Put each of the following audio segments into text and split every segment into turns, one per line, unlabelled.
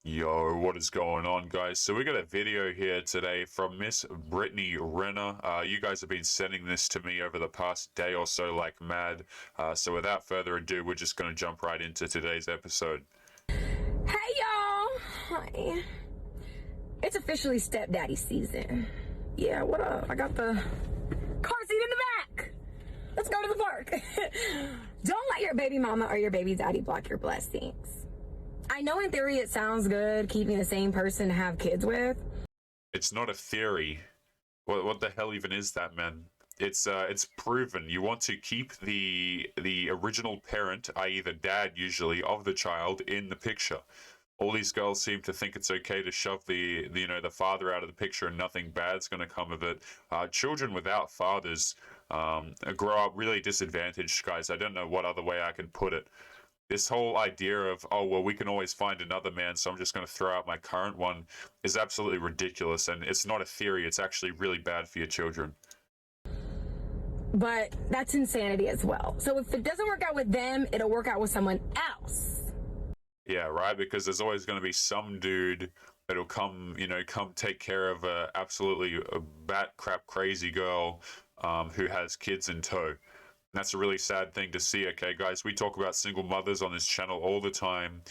Yo, what is going on, guys? So we got a video here today from Miss Brittany Renner. You guys have been sending this to me over the past day or so like mad. So without further ado, we're just going to jump right into today's episode.
Hey y'all! Hi. It's officially stepdaddy season. Yeah, what up? I got the car seat in the back. Let's go to the park. Don't let your baby mama or your baby daddy block your blessings. I know in theory it sounds good keeping the same person to have kids with.
It's not a theory. What the hell even is that, man? It's proven. You want to keep the original parent, i.e. the dad usually, of the child in the picture. All these girls seem to think it's okay to shove the father out of the picture and nothing bad's going to come of it. Children without fathers grow up really disadvantaged, guys. I don't know what other way I can put it. This whole idea of, oh, well, we can always find another man, so I'm just going to throw out my current one is absolutely ridiculous. And it's not a theory. It's actually really bad for your children.
But that's insanity as well. So if it doesn't work out with them, it'll work out with someone else.
Yeah, right? Because there's always going to be some dude that'll come take care of a absolutely bat crap crazy girl who has kids in tow. That's a really sad thing to see, okay, guys? We talk about single mothers on this channel all the time,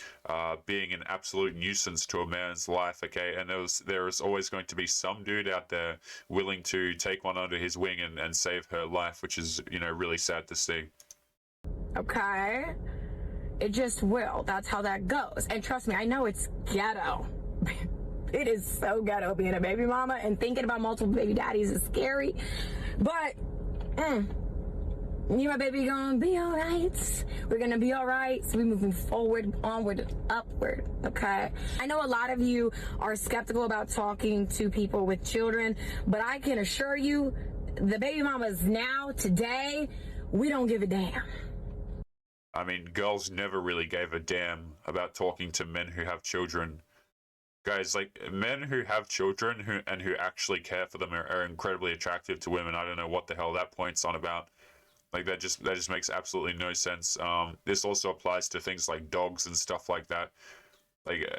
being an absolute nuisance to a man's life, okay? And there is always going to be some dude out there willing to take one under his wing and save her life, which is, really sad to see.
Okay? It just will. That's how that goes. And trust me, I know it's ghetto. It is so ghetto being a baby mama, and thinking about multiple baby daddies is scary. But, you, my baby, gonna be all right. We're gonna be all right. So we're moving forward, onward, upward, okay? I know a lot of you are skeptical about talking to people with children, but I can assure you, the baby mamas now, today, we don't give a damn.
I mean, girls never really gave a damn about talking to men who have children. Guys, like, men who have children who actually care for them are incredibly attractive to women. I don't know what the hell that point's on about. Like, that just makes absolutely no sense. This also applies to things like dogs and stuff like that. Like,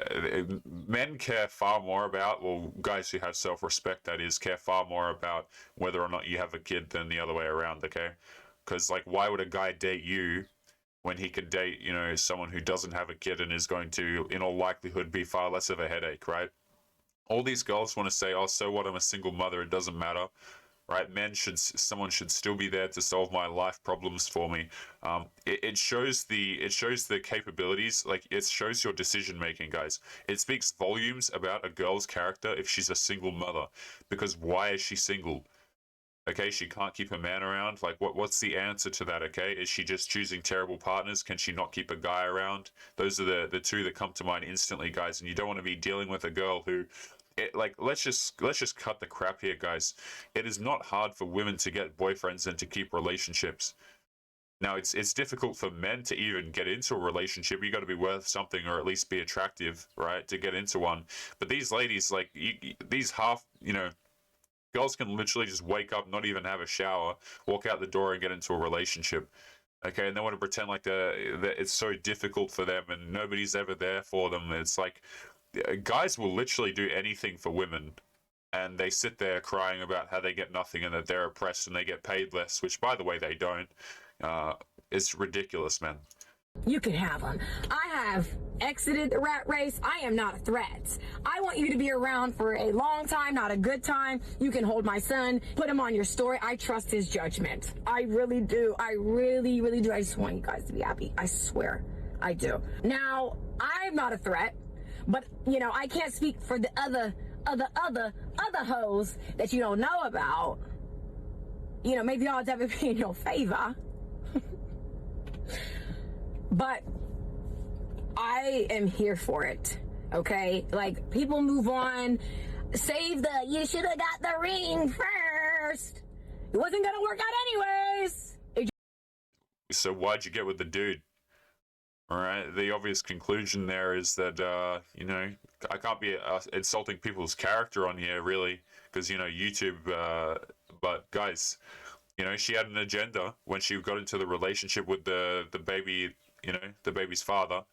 men care far more about, well, guys who have self-respect, that is, care far more about whether or not you have a kid than the other way around, okay? Because, like, why would a guy date you when he could date, someone who doesn't have a kid and is going to, in all likelihood, be far less of a headache, right? All these girls want to say, oh, so what, I'm a single mother, it doesn't matter. Right, someone should still be there to solve my life problems for me. It shows the capabilities, like it shows your decision making, guys. It speaks volumes about a girl's character if she's a single mother, because why is she single? Okay, she can't keep a man around. Like, what's the answer to that? Okay, is she just choosing terrible partners? Can she not keep a guy around? Those are the two that come to mind instantly, guys. And you don't want to be dealing with a girl who. Let's just cut the crap here, guys. It is not hard for women to get boyfriends and to keep relationships. Now, it's difficult for men to even get into a relationship. You got to be worth something, or at least be attractive, right, to get into one. But these ladies, like these girls can literally just wake up, not even have a shower, walk out the door, and get into a relationship. Okay, and they want to pretend like that it's so difficult for them, and nobody's ever there for them. It's like, guys will literally do anything for women, and they sit there crying about how they get nothing and that they're oppressed and they get paid less, which, by the way, they don't. It's ridiculous, man.
You can have them. I have exited the rat race. I am not a threat. I want you to be around for a long time, not a good time. You can hold my son, put him on your story. I trust his judgment. I really do. I really, really do. I just want you guys to be happy. I swear I do. Now, I'm not a threat. But, I can't speak for the other hoes that you don't know about. Maybe odds ever be in your favor. But I am here for it, okay? Like, people move on. You should have got the ring first. It wasn't going to work out anyways.
So why'd you get with the dude? All right, the obvious conclusion there is that, I can't be insulting people's character on here, really, because, YouTube, but guys, she had an agenda when she got into the relationship with the baby, the baby's father.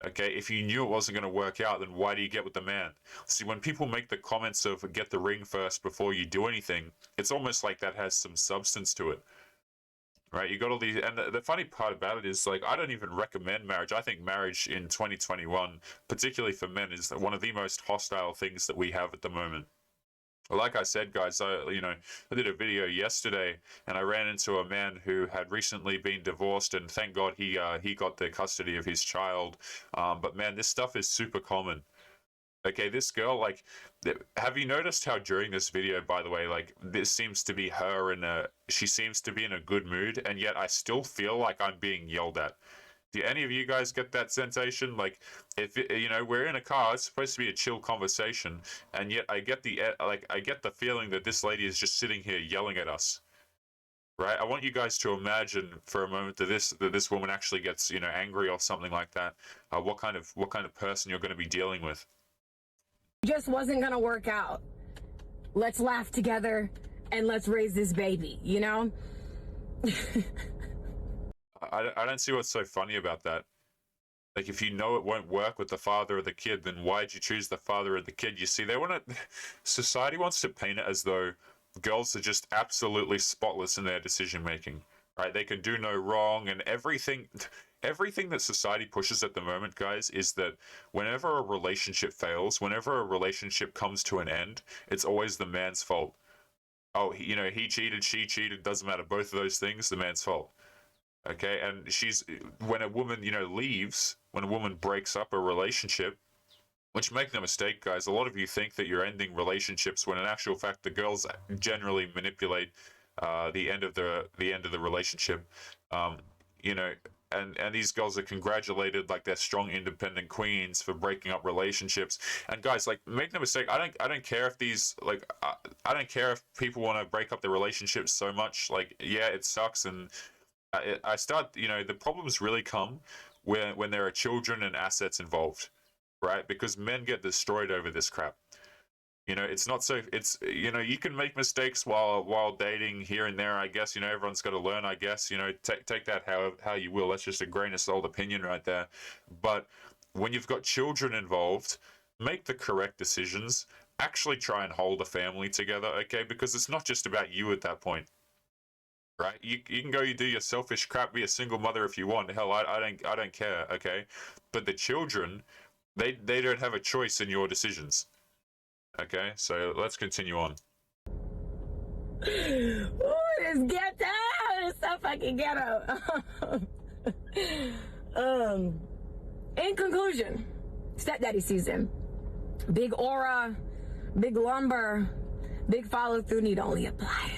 Okay, if you knew it wasn't going to work out, then why do you get with the man? See, when people make the comments of get the ring first before you do anything, it's almost like that has some substance to it, right? You got all these, and the funny part about it is, like, I don't even recommend marriage. I think marriage in 2021, particularly for men, is one of the most hostile things that we have at the moment. Like I said, guys, I did a video yesterday, and I ran into a man who had recently been divorced, and thank God he got the custody of his child. But man, this stuff is super common. Okay, this girl, like, have you noticed how during this video, by the way, like, this seems to be her she seems to be in a good mood, and yet I still feel like I'm being yelled at. Do any of you guys get that sensation? Like, if we're in a car, it's supposed to be a chill conversation, and yet I get I get the feeling that this lady is just sitting here yelling at us. Right? I want you guys to imagine for a moment that this woman actually gets angry or something like that. What kind of person you're going to be dealing with?
Just wasn't gonna work out. Let's laugh together and let's raise this baby, you know?
I don't see what's so funny about that. Like, if you know it won't work with the father of the kid, then why'd you choose the father of the kid? You see, society wants to paint it as though girls are just absolutely spotless in their decision making, right? They can do no wrong, and everything that society pushes at the moment, guys, is that whenever a relationship fails, whenever a relationship comes to an end, it's always the man's fault. Oh, he cheated, she cheated, doesn't matter. Both of those things, the man's fault. Okay, and when a woman leaves, when a woman breaks up a relationship, which, make no mistake, guys, a lot of you think that you're ending relationships when in actual fact the girls generally manipulate the end of the relationship. You know, and these girls are congratulated like they're strong independent queens for breaking up relationships. And guys, like, make no mistake, I don't care if I don't care if people want to break up their relationships so much. Like, yeah, it sucks, and the problems really come when there are children and assets involved, right? Because men get destroyed over this crap. It's not so. You can make mistakes while dating here and there. I guess everyone's got to learn. I guess take that how you will. That's just a grain of salt opinion right there. But when you've got children involved, make the correct decisions. Actually, try and hold a family together, okay? Because it's not just about you at that point. Right? You can go, you do your selfish crap, be a single mother if you want. Hell, I don't care, okay? But the children, they don't have a choice in your decisions. Okay, so let's continue on.
Ooh, this ghetto! It's so fucking ghetto. In conclusion, stepdaddy season. Big aura, big lumber, big follow through need only apply.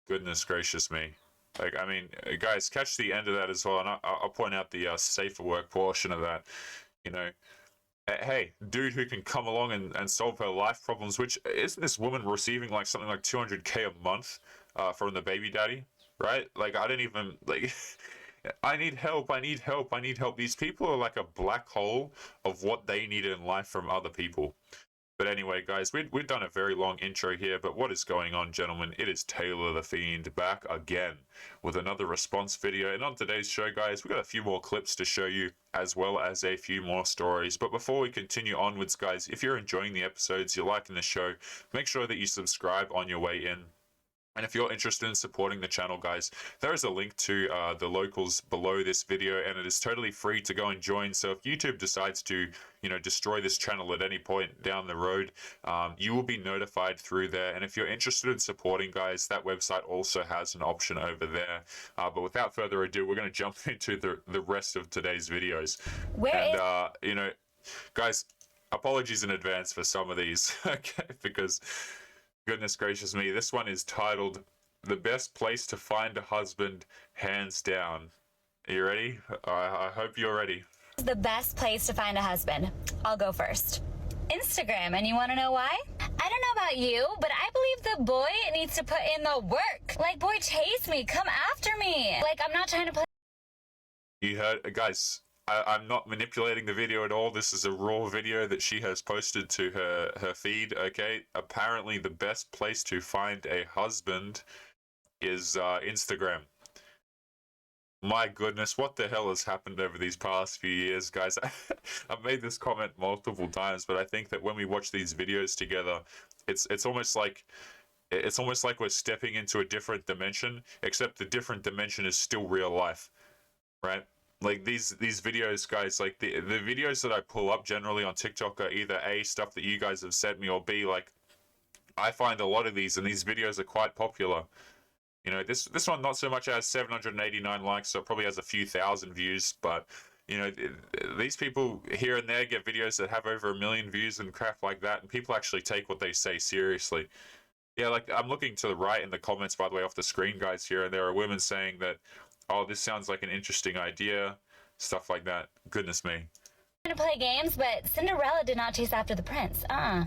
Goodness gracious me. Like, I mean, guys, catch the end of that as well, and I'll point out the safer work portion of that. Hey, dude who can come along and solve her life problems, which isn't this woman receiving like something like 200K a month from the baby daddy, right? Like, I don't even, like, I need help, I need help, I need help. These people are like a black hole of what they need in life from other people. But anyway, guys, we've done a very long intro here, but what is going on, gentlemen? It is Taylor the Fiend back again with another response video. And on today's show, guys, we've got a few more clips to show you, as well as a few more stories. But before we continue onwards, guys, if you're enjoying the episodes, you're liking the show, make sure that you subscribe on your way in. And if you're interested in supporting the channel, guys, there is a link to the locals below this video, and it is totally free to go and join. So if YouTube decides to, destroy this channel at any point down the road, you will be notified through there. And if you're interested in supporting, guys, that website also has an option over there. But without further ado, we're going to jump into the rest of today's videos. Guys, apologies in advance for some of these, okay, because goodness gracious me, this one is titled "The Best Place to Find a Husband, Hands Down." Are you ready? I hope you're ready.
The best place to find a husband. I'll go first. Instagram, and you want to know why? I don't know about you, but I believe the boy needs to put in the work. Like, boy, chase me, come after me. Like, I'm not trying to play.
You heard, guys. I'm not manipulating the video at all. This is a raw video that she has posted to her feed, okay? Apparently the best place to find a husband is Instagram. My goodness, what the hell has happened over these past few years, guys? I've made this comment multiple times, but I think that when we watch these videos together, it's almost like we're stepping into a different dimension, except the different dimension is still real life, right? Like these videos, guys, like the videos that I pull up generally on TikTok are either A, stuff that you guys have sent me, or B, like I find a lot of these, and these videos are quite popular. You know, this one not so much has 789 likes, so it probably has a few thousand views, but you know, these people here and there get videos that have over 1 million views and crap like that, and people actually take what they say seriously. Yeah, like I'm looking to the right in the comments, by the way, off the screen, guys, here, and there are women saying that, oh, this sounds like an interesting idea, stuff like that. Goodness me.
To play games, but Cinderella did not chase after the prince.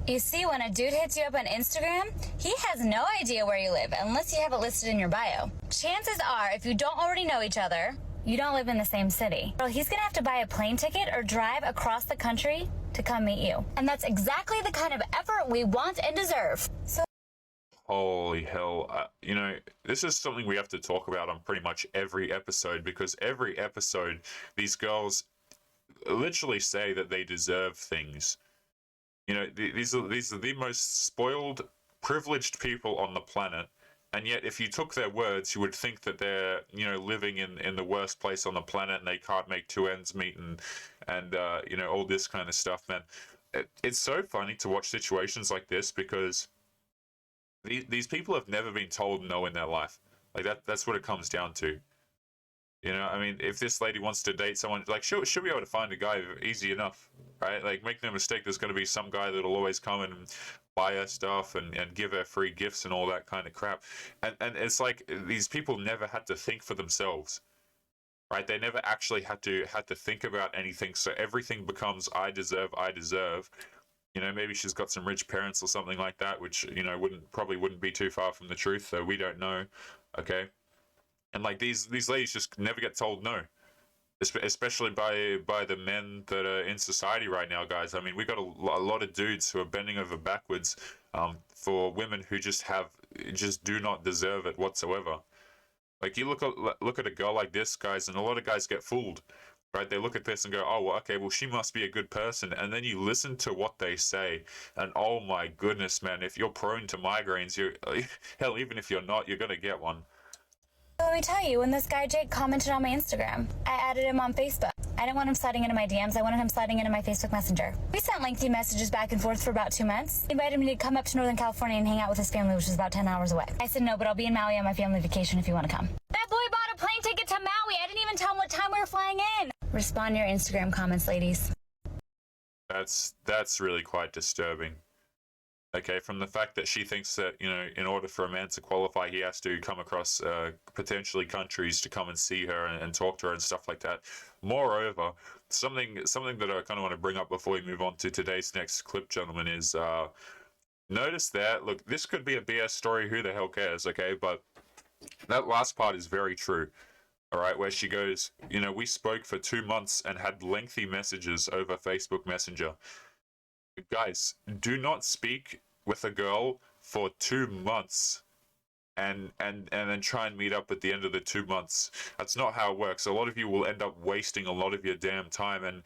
You see, when a dude hits you up on Instagram, he has no idea where you live unless you have it listed in your bio. Chances are, if you don't already know each other, you don't live in the same city. So he's gonna have to buy a plane ticket or drive across the country to come meet you. And that's exactly the kind of effort we want and deserve. So
Holy hell. You know, this is something we have to talk about on pretty much every episode, because every episode, these girls literally say that they deserve things. You know, these are the most spoiled, privileged people on the planet, and yet if you took their words, you would think that they're, you know, living in the worst place on the planet, and they can't make two ends meet, and you know, all this kind of stuff, man. It's so funny to watch situations like this, because these people have never been told no in their life. Like that's what it comes down to. You know, I mean, if this lady wants to date someone, like she'll be able to find a guy easy enough, right? Like, make no mistake, there's going to be some guy that'll always come and buy her stuff and give her free gifts and all that kind of crap. And it's like these people never had to think for themselves, right? They never actually had to think about anything. So everything becomes I deserve. You know, maybe she's got some rich parents or something like that, which, you know, probably wouldn't be too far from the truth, though we don't know. Okay. And like these ladies just never get told no, especially by the men that are in society right now, guys. I mean, we got a lot of dudes who are bending over backwards for women who just do not deserve it whatsoever. Like, you look at a girl like this, guys, and a lot of guys get fooled, right? They look at this and go, oh, well, okay, well, she must be a good person, and then you listen to what they say, and oh my goodness, man, if you're prone to migraines, hell, even if you're not, you're gonna get one.
let me tell you, when this guy Jake commented on my Instagram, I added him on Facebook. I didn't want him sliding into my DMs. I wanted him sliding into my Facebook Messenger. We sent lengthy messages back and forth for about 2 months. He invited me to come up to Northern California and hang out with his family, which is about 10 hours away. I said, no, but I'll be in Maui on my family vacation if you want to come. That boy bought a plane ticket to Maui. I didn't even tell him what time we were flying in. Respond to your Instagram comments, ladies.
That's really quite disturbing. Okay, from the fact that she thinks that, you know, in order for a man to qualify, he has to come across potentially countries to come and see her and talk to her and stuff like that. Moreover, something that I kind of want to bring up before we move on to today's next clip, gentlemen, is notice that, look, this could be a BS story, who the hell cares, okay? But that last part is very true. All right, where she goes, you know, we spoke for 2 months and had lengthy messages over Facebook Messenger. Guys, do not speak with a girl for 2 months and then try and meet up at the end of the 2 months. That's not how it works. A lot of you will end up wasting a lot of your damn time, and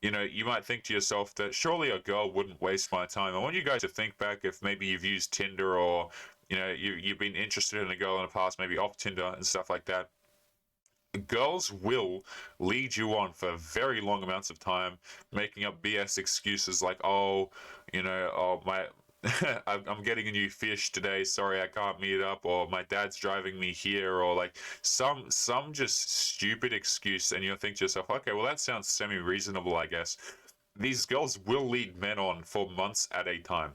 you know, you might think to yourself that surely a girl wouldn't waste my time. I want you guys to think back if maybe you've used Tinder, or you know, you've been interested in a girl in the past, maybe off Tinder and stuff like that. Girls will lead you on for very long amounts of time, making up BS excuses like, oh, you know, oh, my I'm getting a new fish today, sorry I can't meet up, or my dad's driving me here, or like some just stupid excuse, and you'll think to yourself, okay, well, that sounds semi-reasonable, I guess. These girls will lead men on for months at a time.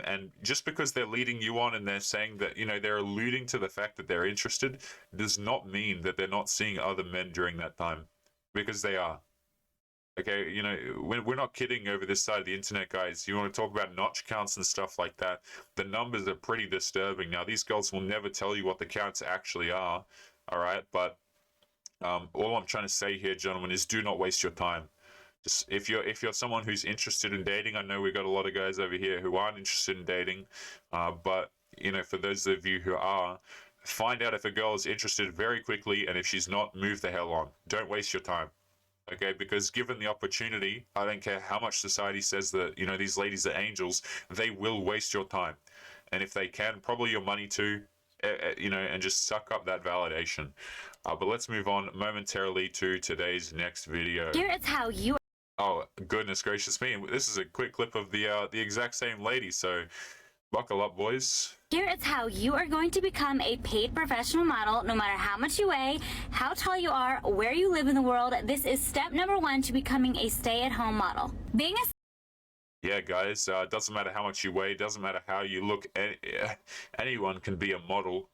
And just because they're leading you on and they're saying that, you know, they're alluding to the fact that they're interested, does not mean that they're not seeing other men during that time, because they are. Okay, you know, we're not kidding over this side of the internet, guys. You want to talk about notch counts and stuff like that, the numbers are pretty disturbing. Now, these girls will never tell you what the counts actually are, all right? But all I'm trying to say here, gentlemen, is do not waste your time. Just if you're someone who's interested in dating, I know we've got a lot of guys over here who aren't interested in dating, but you know, for those of you who are, find out if a girl is interested very quickly, and if she's not, move the hell on. Don't waste your time. Okay, because given the opportunity, I don't care how much society says that, you know, these ladies are angels, they will waste your time. And if they can, probably your money too, you know, and just suck up that validation. But let's move on momentarily to today's next video.
Here is how you
Oh, goodness gracious me. This is a quick clip of the exact same lady, so buckle up, boys.
Here is how you are going to become a paid professional model, no matter how much you weigh, how tall you are, where you live in the world. This is step number 1 to becoming a stay-at-home model. Being a
Yeah, guys, doesn't matter how much you weigh, doesn't matter how you look, anyone can be a model.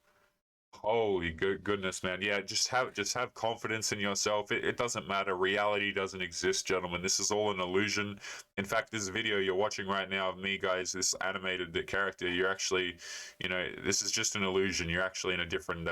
Holy goodness, man. Yeah, just have confidence in yourself. It doesn't matter. Reality doesn't exist, gentlemen. This is all an illusion. In fact, this video you're watching right now of me, guys, this animated character, you're actually, you know, this is just an illusion. You're actually in a different,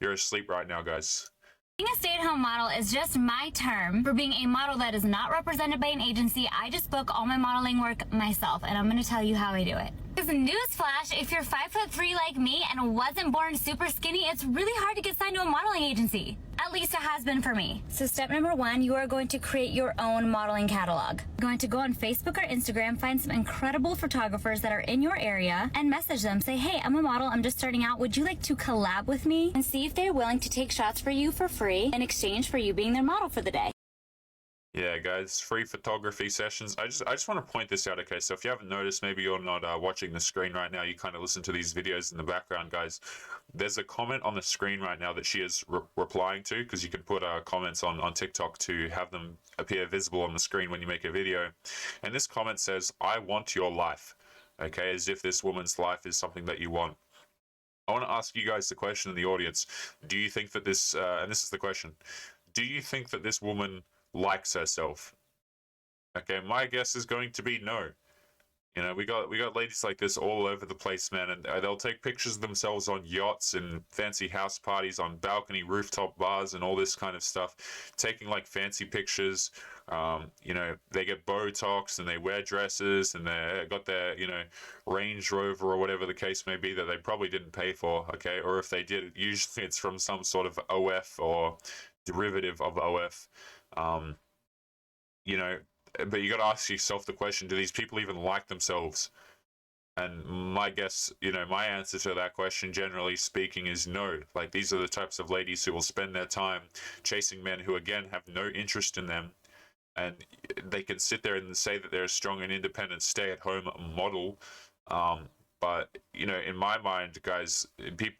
you're asleep right now, guys.
Being a stay-at-home model is just my term for being a model that is not represented by an agency. I just book all my modeling work myself, and I'm going to tell you how I do it. Because newsflash, if you're 5'3" like me and wasn't born super skinny, it's really hard to get signed to a modeling agency. At least it has been for me. So step number 1, you are going to create your own modeling catalog. You're going to go on Facebook or Instagram, find some incredible photographers that are in your area, and message them. Say, hey, I'm a model, I'm just starting out. Would you like to collab with me? And see if they're willing to take shots for you for free in exchange for you being their model for the day.
Yeah, guys, free photography sessions. I just want to point this out, okay? So if you haven't noticed, maybe you're not watching the screen right now, you kind of listen to these videos in the background, guys. There's a comment on the screen right now that she is replying to, because you can put comments on TikTok to have them appear visible on the screen when you make a video. And this comment says, I want your life, okay? As if this woman's life is something that you want. I want to ask you guys the question in the audience. Do you think that this, and this is the question, do you think that this woman likes herself? Okay, my guess is going to be no. You know, we got ladies like this all over the place, man, and they'll take pictures of themselves on yachts and fancy house parties, on balcony rooftop bars and all this kind of stuff, taking like fancy pictures. You know, they get Botox and they wear dresses and they got their, you know, Range Rover or whatever the case may be that they probably didn't pay for, okay? Or if they did, usually it's from some sort of OF or derivative of OF. You know, but you got to ask yourself the question, do these people even like themselves? And my guess, you know, my answer to that question, generally speaking, is no. Like, these are the types of ladies who will spend their time chasing men who, again, have no interest in them. And they can sit there and say that they're a strong and independent stay-at-home model. But, you know, in my mind, guys,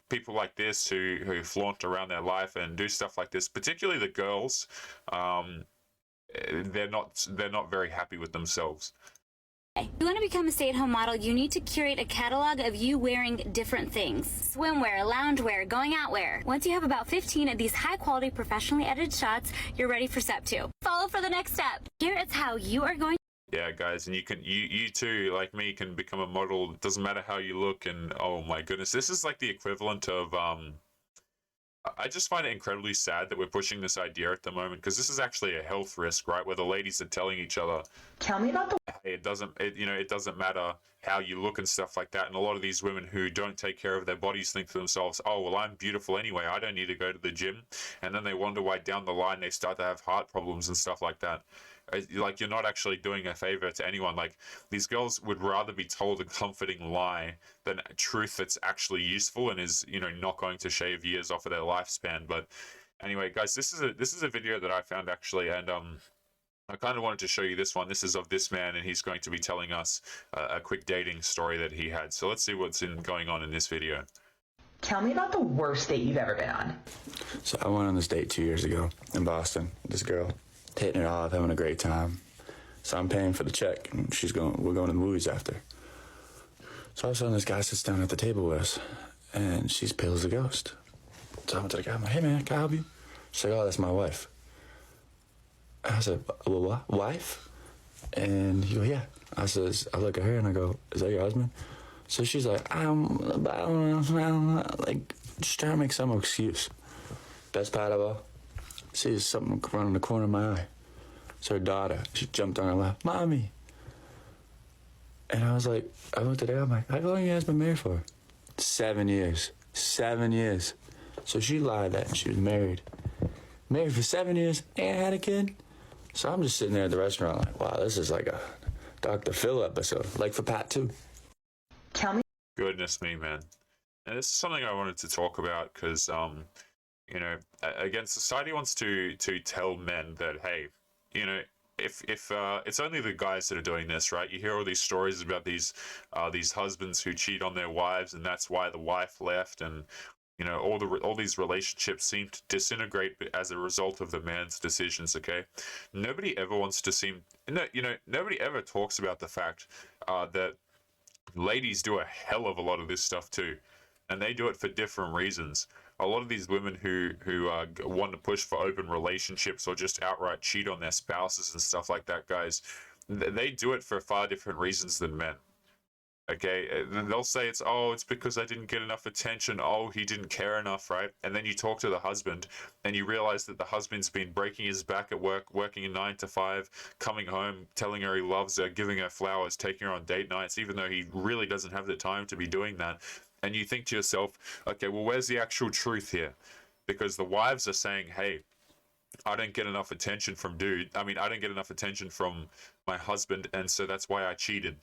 people like this who flaunt around their life and do stuff like this, particularly the girls, they're not very happy with themselves.
If you want to become a stay-at-home model, you need to curate a catalog of you wearing different things. Swimwear, loungewear, going out wear. Once you have about 15 of these high-quality, professionally edited shots, you're ready for step 2. Follow for the next step. Here is how you are going.
Yeah, guys, and you too, like me, can become a model. It doesn't matter how you look, and oh my goodness, this is like the equivalent of I just find it incredibly sad that we're pushing this idea at the moment, because this is actually a health risk, right? Where the ladies are telling each other,
tell me about the
hey, it doesn't matter how you look and stuff like that. And a lot of these women who don't take care of their bodies think to themselves, oh, well, I'm beautiful anyway, I don't need to go to the gym. And then they wonder why down the line they start to have heart problems and stuff like that. Like, you're not actually doing a favor to anyone. Like, these girls would rather be told a comforting lie than truth that's actually useful and is, you know, not going to shave years off of their lifespan. But anyway, guys, this is a video that I found actually, and I kind of wanted to show you this one. This is of this man, and he's going to be telling us a quick dating story that he had. So let's see what's going on in this video.
Tell me about the worst date you've ever been on.
So I went on this date 2 years ago in Boston. This girl, hitting it off, having a great time. So I'm paying for the check, and we're going to the movies after. So all of a sudden, this guy sits down at the table with us, and she's pale as a ghost. So I went to the guy, I'm like, hey man, can I help you? She's like, oh, that's my wife. I said, well, what? Wife? And he goes, yeah. I look at her and I go, is that your husband? So she's like, I don't know, like, just trying to make some excuse. Best part of all, sees something running the corner of my eye. It's her daughter. She jumped on her lap, Mommy. And I was like, I looked at her, I'm like, how long you guys been married for? 7 years. 7 years. So she lied that she was married. Married for 7 years and had a kid. So I'm just sitting there at the restaurant like, wow, this is like a Dr. Phil episode, like for Pat too.
Tell me
Goodness me, man. And this is something I wanted to talk about because, you know, again, society wants to tell men that, hey, you know, if it's only the guys that are doing this, right? You hear all these stories about these husbands who cheat on their wives, and that's why the wife left, and you know, all these relationships seem to disintegrate as a result of the man's decisions. Okay, nobody ever wants to seem no, you know, nobody ever talks about the fact that ladies do a hell of a lot of this stuff too, and they do it for different reasons. A lot of these women who want to push for open relationships or just outright cheat on their spouses and stuff like that, guys, they do it for far different reasons than men. Okay, they'll say it's because I didn't get enough attention. Oh, he didn't care enough, right? And then you talk to the husband, and you realize that the husband's been breaking his back at work, working a 9 to 5, coming home, telling her he loves her, giving her flowers, taking her on date nights, even though he really doesn't have the time to be doing that. And you think to yourself, okay, well, where's the actual truth here? Because the wives are saying, hey, I don't get enough attention from I don't get enough attention from my husband, and so that's why I cheated.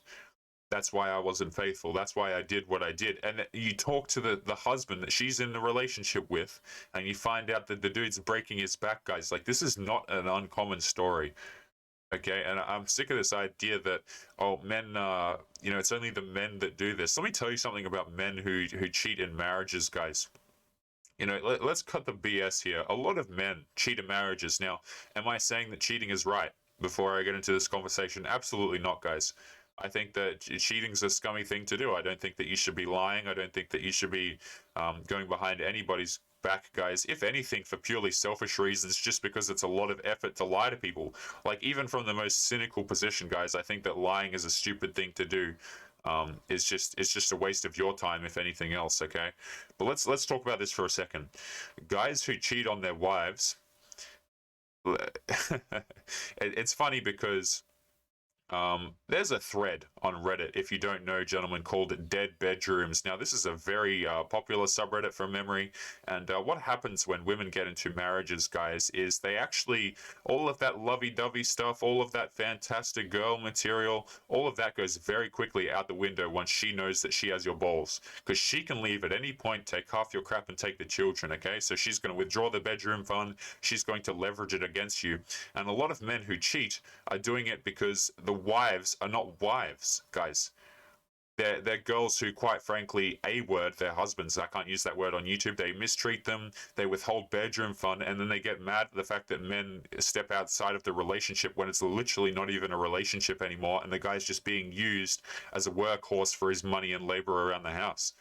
That's why I wasn't faithful. That's why I did what I did. And you talk to the husband that she's in the relationship with, and you find out that the dude's breaking his back, guys. Like, this is not an uncommon story. Okay, and I'm sick of this idea that, oh, men, you know, it's only the men that do this. Let me tell you something about men who cheat in marriages, guys. You know, let's cut the BS here. A lot of men cheat in marriages. Now, am I saying that cheating is right before I get into this conversation? Absolutely not, guys. I think that cheating's a scummy thing to do. I don't think that you should be lying. I don't think that you should be going behind anybody's back, guys. If anything, for purely selfish reasons, just because it's a lot of effort to lie to people. Like, even from the most cynical position, guys, I think that lying is a stupid thing to do. It's just a waste of your time, if anything else. Okay, but let's talk about this for a second. Guys who cheat on their wives. It's funny because there's a thread on Reddit, if you don't know, gentlemen, called Dead Bedrooms. Now, this is a very popular subreddit from memory, and what happens when women get into marriages, guys, is they actually, all of that lovey-dovey stuff, all of that fantastic girl material, all of that goes very quickly out the window once she knows that she has your balls, because she can leave at any point, take half your crap and take the children, okay? So she's going to withdraw the bedroom fund, she's going to leverage it against you, and a lot of men who cheat are doing it because the wives are not wives, guys. They're girls who, quite frankly, their husbands, I can't use that word on YouTube, they mistreat them, they withhold bedroom fun, and then they get mad at the fact that men step outside of the relationship when it's literally not even a relationship anymore, and the guy's just being used as a workhorse for his money and labor around the house.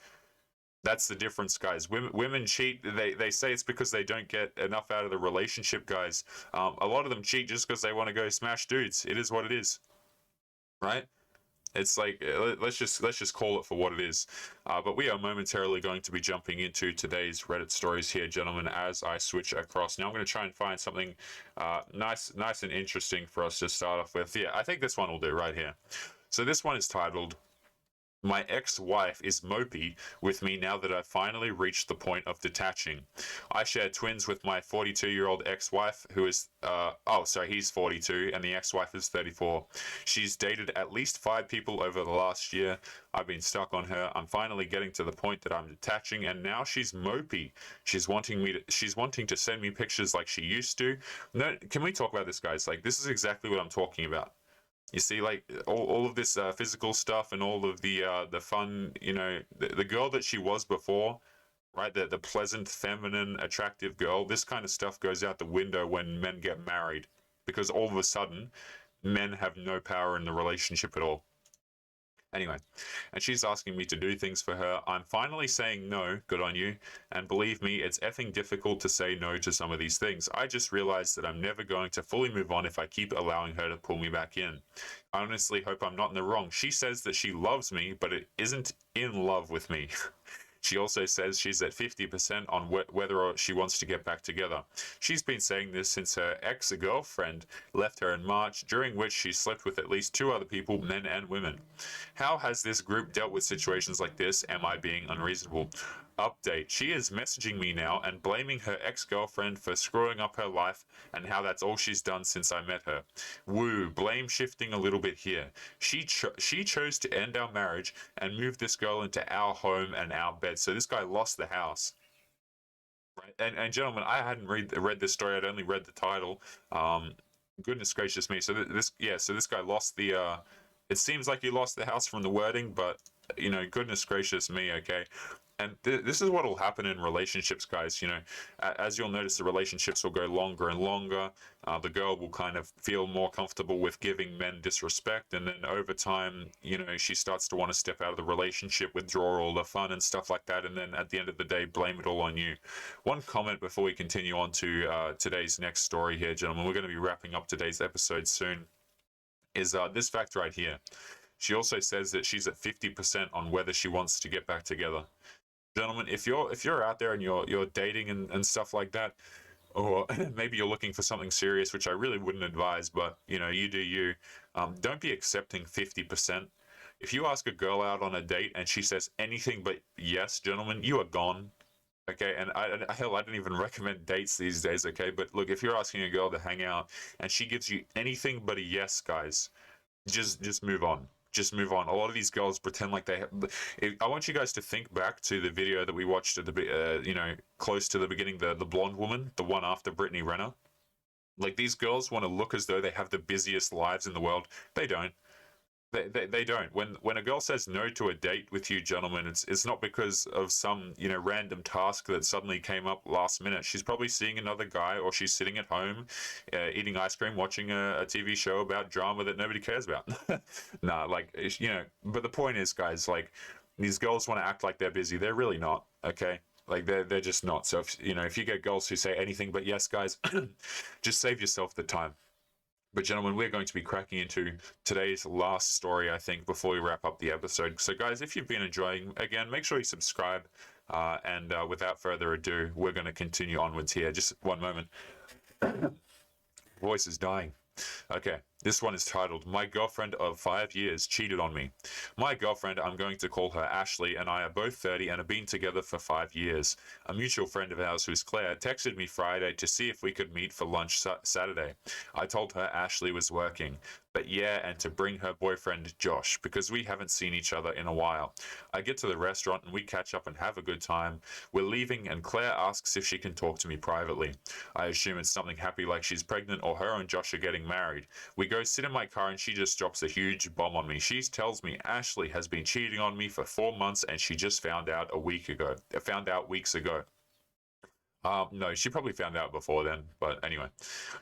That's the difference, guys. Women cheat. They say it's because they don't get enough out of the relationship, guys. A lot of them cheat just because they want to go smash dudes. It is what it is. Right? It's like, let's just call it for what it is. But we are momentarily going to be jumping into today's Reddit stories here, gentlemen, as I switch across. Now I'm going to try and find something nice and interesting for us to start off with. Yeah, I think this one will do right here. So this one is titled, "My ex-wife is mopey with me now that I've finally reached the point of detaching. I share twins with my 42-year-old ex-wife who is, he's 42 and the ex-wife is 34. She's dated at least 5 people over the last year. I've been stuck on her. I'm finally getting to the point that I'm detaching, and now she's mopey. She's wanting to send me pictures like she used to." No, can we talk about this, guys? Like, this is exactly what I'm talking about. You see, like, all of this physical stuff and all of the fun, you know, the girl that she was before, right? The pleasant, feminine, attractive girl. This kind of stuff goes out the window when men get married, because all of a sudden, men have no power in the relationship at all. Anyway, and she's asking me to do things for her. I'm finally saying no, good on you. And believe me, it's effing difficult to say no to some of these things. I just realized that I'm never going to fully move on if I keep allowing her to pull me back in. I honestly hope I'm not in the wrong. She says that she loves me, but it isn't in love with me. She also says she's at 50% on whether she wants to get back together. She's been saying this since her ex-girlfriend left her in March, during which she slept with at least 2 other people, men and women. How has this group dealt with situations like this? Am I being unreasonable? update. She is messaging me now and blaming her ex-girlfriend for screwing up her life and how that's all she's done since I met her. Woo, blame shifting a little bit here. She chose to end our marriage and move this girl into our home and our bed. So this guy lost the house. Right. And gentlemen, I hadn't read this story. I'd only read the title. Goodness gracious me. So this guy lost the it seems like he lost the house from the wording, but goodness gracious me, okay? And this is what will happen in relationships, guys. As you'll notice, the relationships will go longer and longer. The girl will kind of feel more comfortable with giving men disrespect, and then over time, she starts to want to step out of the relationship, withdraw all the fun and stuff like that, and then at the end of the day, blame it all on you. One comment before we continue on to today's next story here, gentlemen. We're going to be wrapping up today's episode soon. Is this fact right here? She also says that she's at 50% on whether she wants to get back together. Gentlemen, if you're out there and you're dating and stuff like that, or maybe you're looking for something serious, which I really wouldn't advise, but you do you. Don't be accepting 50%. If you ask a girl out on a date and she says anything but yes, gentlemen, you are gone. Okay, and I don't even recommend dates these days. Okay, but look, if you're asking a girl to hang out and she gives you anything but a yes, guys, just move on. Just move on. A lot of these girls pretend like they have. I want you guys to think back to the video that we watched at the close to the beginning, the blonde woman, the one after Brittany Renner. Like, these girls want to look as though they have the busiest lives in the world. They don't. They don't. When a girl says no to a date with you, gentlemen, it's not because of some random task that suddenly came up last minute. She's probably seeing another guy, or she's sitting at home eating ice cream, watching a TV show about drama that nobody cares about. Nah, but the point is, guys, like, these girls want to act like they're busy. They're really not. Okay. Like, they're just not. So if you get girls who say anything but yes, guys, just save yourself the time. But gentlemen, we're going to be cracking into today's last story, I think, before we wrap up the episode. So guys, if you've been enjoying, again, make sure you subscribe. And without further ado, we're going to continue onwards here. Just one moment. Voice is dying. Okay, this one is titled, My Girlfriend of 5 Years Cheated on Me. My girlfriend, I'm going to call her Ashley, and I are both 30 and have been together for 5 years. A mutual friend of ours, who's Claire, texted me Friday to see if we could meet for lunch Saturday. I told her Ashley was working, and to bring her boyfriend Josh, because we haven't seen each other in a while. I get to the restaurant and we catch up and have a good time. We're leaving and Claire asks if she can talk to me privately. I assume it's something happy like she's pregnant or her and Josh are getting married. We go sit in my car and she just drops a huge bomb on me. She tells me Ashley has been cheating on me for 4 months and she just found out weeks ago. No, she probably found out before then, but anyway.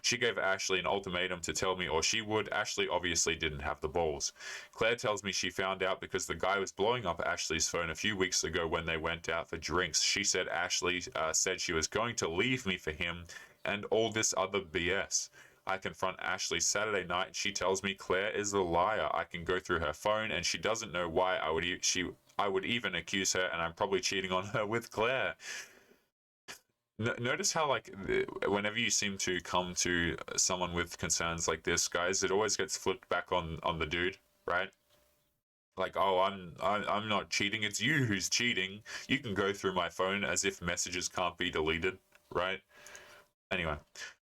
She gave Ashley an ultimatum to tell me or she would. Ashley obviously didn't have the balls. Claire tells me she found out because the guy was blowing up Ashley's phone a few weeks ago when they went out for drinks. She said Ashley said she was going to leave me for him and all this other BS. I confront Ashley Saturday night and she tells me Claire is a liar. I can go through her phone and she doesn't know why I would even accuse her, and I'm probably cheating on her with Claire. Notice how, like, whenever you seem to come to someone with concerns like this, guys, it always gets flipped back on the dude, right? Like, oh, I'm not cheating. It's you who's cheating. You can go through my phone, as if messages can't be deleted, right? Anyway,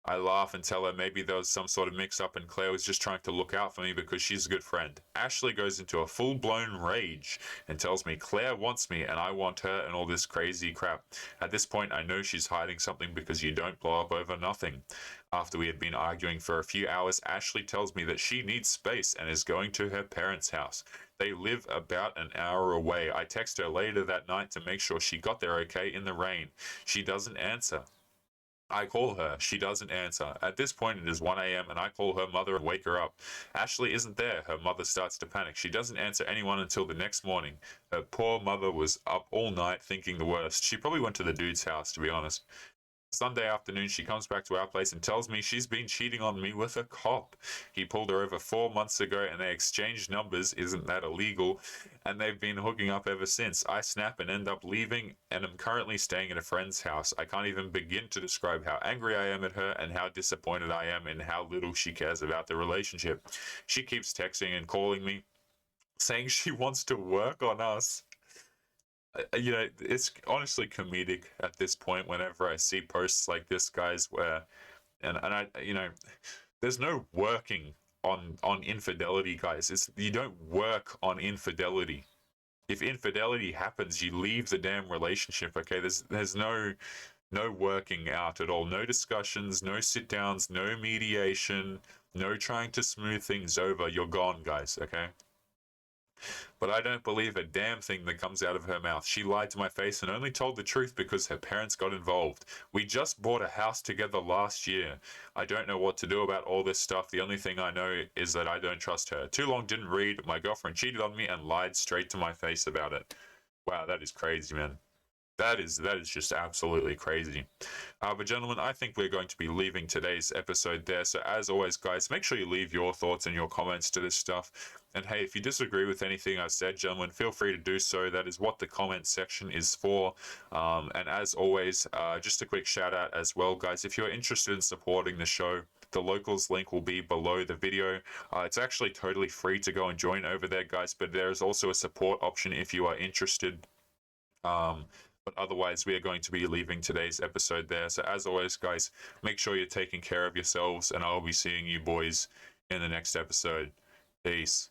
I laugh and tell her maybe there was some sort of mix-up and Claire was just trying to look out for me because she's a good friend. Ashley goes into a full-blown rage and tells me Claire wants me and I want her and all this crazy crap. At this point, I know she's hiding something because you don't blow up over nothing. After we had been arguing for a few hours, Ashley tells me that she needs space and is going to her parents' house. They live about an hour away. I text her later that night to make sure she got there okay in the rain. She doesn't answer. I call her. She doesn't answer. At this point, it is 1 a.m. and I call her mother and wake her up. Ashley isn't there. Her mother starts to panic. She doesn't answer anyone until the next morning. Her poor mother was up all night thinking the worst. She probably went to the dude's house, to be honest. Sunday afternoon, she comes back to our place and tells me she's been cheating on me with a cop. He pulled her over 4 months ago and they exchanged numbers. Isn't that illegal? And they've been hooking up ever since. I snap and end up leaving and am currently staying at a friend's house. I can't even begin to describe how angry I am at her and how disappointed I am in how little she cares about the relationship. She keeps texting and calling me, saying she wants to work on us. You know, it's honestly comedic at this point whenever I see posts like this, guys, where and I, you know, there's no working on infidelity, guys. It's, you don't work on infidelity. If infidelity happens, you leave the damn relationship. Okay, there's no working out at all. No discussions, no sit downs, no mediation, no trying to smooth things over. You're gone, guys. Okay. But I don't believe a damn thing that comes out of her mouth. She lied to my face and only told the truth because her parents got involved. We just bought a house together last year. I don't know what to do about all this stuff. The only thing I know is that I don't trust her. Too long didn't read. My girlfriend cheated on me and lied straight to my face about it. Wow, that is crazy, man. That is just absolutely crazy. But gentlemen, I think we're going to be leaving today's episode there. So as always, guys, make sure you leave your thoughts and your comments to this stuff. And hey, if you disagree with anything I've said, gentlemen, feel free to do so. That is what the comment section is for. And as always, just a quick shout out as well, guys. If you're interested in supporting the show, the locals link will be below the video. It's actually totally free to go and join over there, guys. But there is also a support option if you are interested. But otherwise, we are going to be leaving today's episode there. So as always, guys, make sure you're taking care of yourselves, and I'll be seeing you boys in the next episode. Peace.